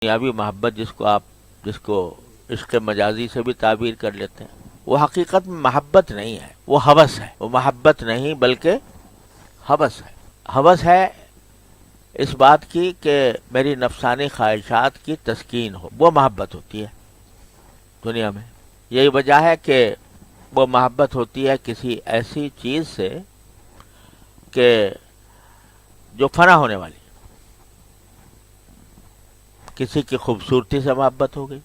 دنیاوی محبت جس کو عشق مجازی سے بھی تعبیر کر لیتے ہیں، وہ حقیقت میں محبت نہیں ہے، وہ ہوس ہے۔ وہ محبت نہیں بلکہ ہوس ہے۔ ہوس ہے اس بات کی کہ میری نفسانی خواہشات کی تسکین ہو، وہ محبت ہوتی ہے دنیا میں۔ یہی وجہ ہے کہ وہ محبت ہوتی ہے کسی ایسی چیز سے کہ جو فنا ہونے والی۔ کسی کی خوبصورتی سے محبت ہو گئی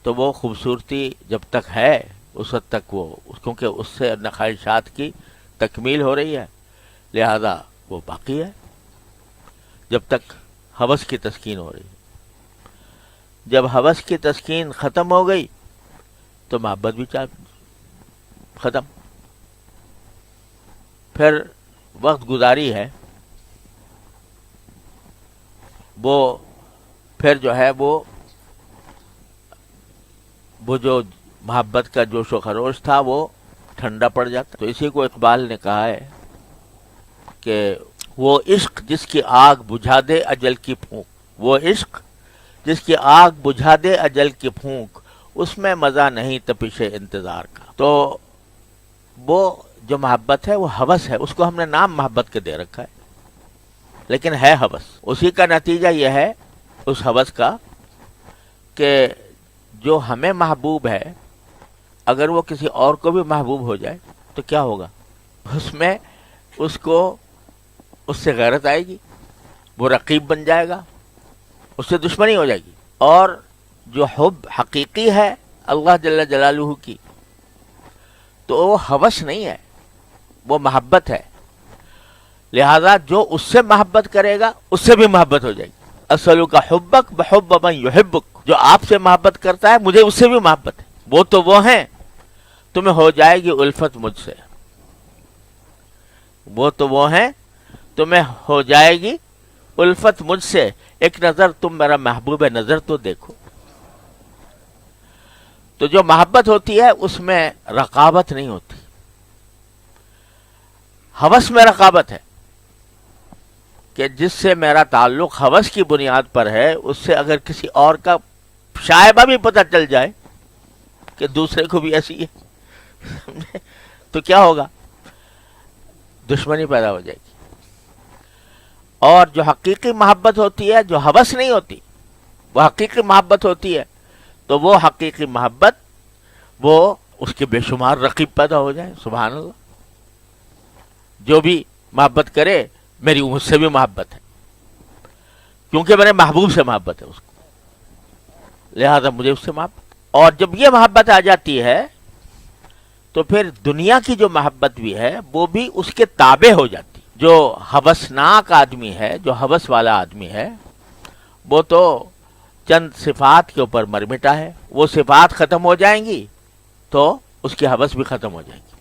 تو وہ خوبصورتی جب تک ہے اس وقت تک کیونکہ اس سے خواہشات کی تکمیل ہو رہی ہے، لہذا وہ باقی ہے جب تک ہوس کی تسکین ہو رہی ہے۔ جب ہوس کی تسکین ختم ہو گئی تو محبت بھی ختم۔ پھر وقت گزاری ہے، وہ پھر جو ہے وہ جو محبت کا جوش و خروش تھا وہ ٹھنڈا پڑ جاتا۔ تو اسی کو اقبال نے کہا ہے کہ وہ عشق جس کی آگ بجھا دے اجل کی پھونک، وہ عشق جس کی آگ بجھا دے اجل کی پھونک، اس میں مزہ نہیں تپش انتظار کا۔ تو وہ جو محبت ہے وہ ہوس ہے، اس کو ہم نے نام محبت کے دے رکھا ہے لیکن ہے ہوس۔ اسی کا نتیجہ یہ ہے اس ہوس کا کہ جو ہمیں محبوب ہے اگر وہ کسی اور کو بھی محبوب ہو جائے تو کیا ہوگا؟ اس میں اس سے غیرت آئے گی، وہ رقیب بن جائے گا، اس سے دشمنی ہو جائے گی۔ اور جو حب حقیقی ہے اللہ جل جلالہ کی تو وہ ہوس نہیں ہے، وہ محبت ہے۔ لہذا جو اس سے محبت کرے گا اس سے بھی محبت ہو جائے گی۔ اسألک حبک بحب من یحبک، جو آپ سے محبت کرتا ہے مجھے اس سے بھی محبت ہے۔ وہ تو وہ ہیں، تمہیں ہو جائے گی الفت مجھ سے۔ وہ تو وہ ہیں، تمہیں ہو جائے گی الفت مجھ سے، ایک نظر تم میرا محبوب نظر تو دیکھو۔ تو جو محبت ہوتی ہے اس میں رقابت نہیں ہوتی، ہوس میں رقابت ہے کہ جس سے میرا تعلق ہوس کی بنیاد پر ہے اس سے اگر کسی اور کا شائبہ بھی پتہ چل جائے کہ دوسرے کو بھی ایسی ہے تو کیا ہوگا؟ دشمنی پیدا ہو جائے گی۔ اور جو حقیقی محبت ہوتی ہے، جو ہوس نہیں ہوتی، وہ حقیقی محبت ہوتی ہے، تو وہ حقیقی محبت وہ اس کے بے شمار رقیب پیدا ہو جائے۔ سبحان اللہ، جو بھی محبت کرے میری مجھ سے بھی محبت ہے کیونکہ میرے محبوب سے محبت ہے اس کو، لہذا مجھے اس سے محبت۔ اور جب یہ محبت آ جاتی ہے تو پھر دنیا کی جو محبت بھی ہے وہ بھی اس کے تابع ہو جاتی۔ جو ہوسناک آدمی ہے، جو ہوس والا آدمی ہے، وہ تو چند صفات کے اوپر مر مٹا ہے، وہ صفات ختم ہو جائیں گی تو اس کی ہوس بھی ختم ہو جائے گی۔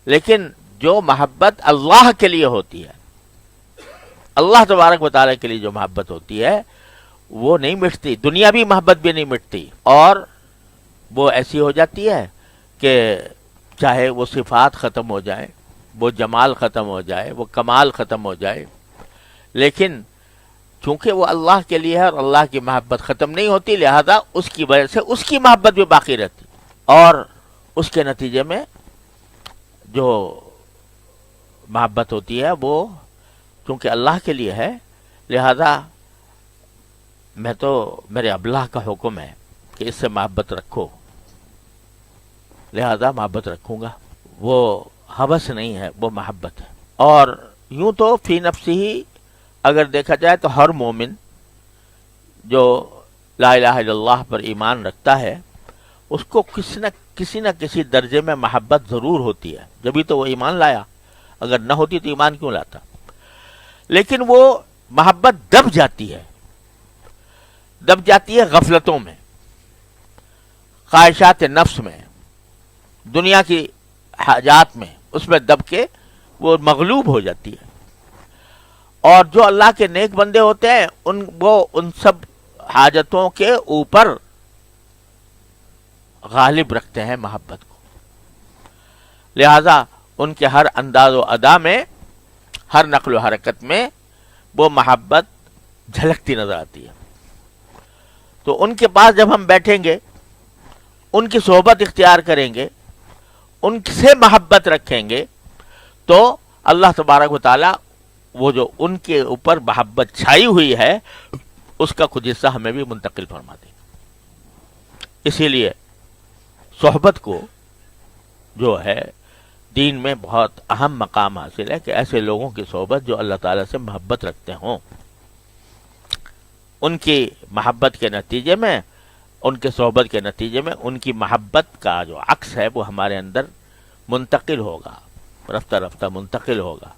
لیکن جو محبت اللہ کے لیے ہوتی ہے، اللہ تبارک و تعالیٰ کے لیے جو محبت ہوتی ہے وہ نہیں مٹتی، دنیا بھی محبت بھی نہیں مٹتی، اور وہ ایسی ہو جاتی ہے کہ چاہے وہ صفات ختم ہو جائیں، وہ جمال ختم ہو جائے، وہ کمال ختم ہو جائے، لیکن چونکہ وہ اللہ کے لیے ہے اور اللہ کی محبت ختم نہیں ہوتی، لہذا اس کی وجہ سے اس کی محبت بھی باقی رہتی، اور اس کے نتیجے میں جو محبت ہوتی ہے وہ چونکہ اللہ کے لیے ہے، لہذا میرے ابلاغ کا حکم ہے کہ اس سے محبت رکھو، لہذا محبت رکھوں گا۔ وہ ہوس نہیں ہے، وہ محبت ہے۔ اور یوں تو فی نفسی ہی اگر دیکھا جائے تو ہر مومن جو لا الہ الا اللہ پر ایمان رکھتا ہے اس کو کسی نہ کسی درجے میں محبت ضرور ہوتی ہے، جبھی تو وہ ایمان لایا، اگر نہ ہوتی تو ایمان کیوں لاتا؟ لیکن وہ محبت دب جاتی ہے غفلتوں میں، خواہشات نفس میں، دنیا کی حاجات میں، اس میں دب کے وہ مغلوب ہو جاتی ہے۔ اور جو اللہ کے نیک بندے ہوتے ہیں وہ ان سب حاجتوں کے اوپر غالب رکھتے ہیں محبت کو، لہذا ان کے ہر انداز و ادا میں، ہر نقل و حرکت میں وہ محبت جھلکتی نظر آتی ہے. تو ان کے پاس جب ہم بیٹھیں گے، ان کی صحبت اختیار کریں گے، ان سے محبت رکھیں گے، تو اللہ تبارک و تعالی وہ جو ان کے اوپر محبت چھائی ہوئی ہے اس کا کچھ حصہ ہمیں بھی منتقل فرما دیں گے. اسی لیے صحبت کو جو ہے دین میں بہت اہم مقام حاصل ہے کہ ایسے لوگوں کی صحبت جو اللہ تعالیٰ سے محبت رکھتے ہوں، ان کی محبت کے نتیجے میں، ان کے صحبت کے نتیجے میں ان کی محبت کا جو عکس ہے وہ ہمارے اندر منتقل ہوگا، رفتہ رفتہ منتقل ہوگا.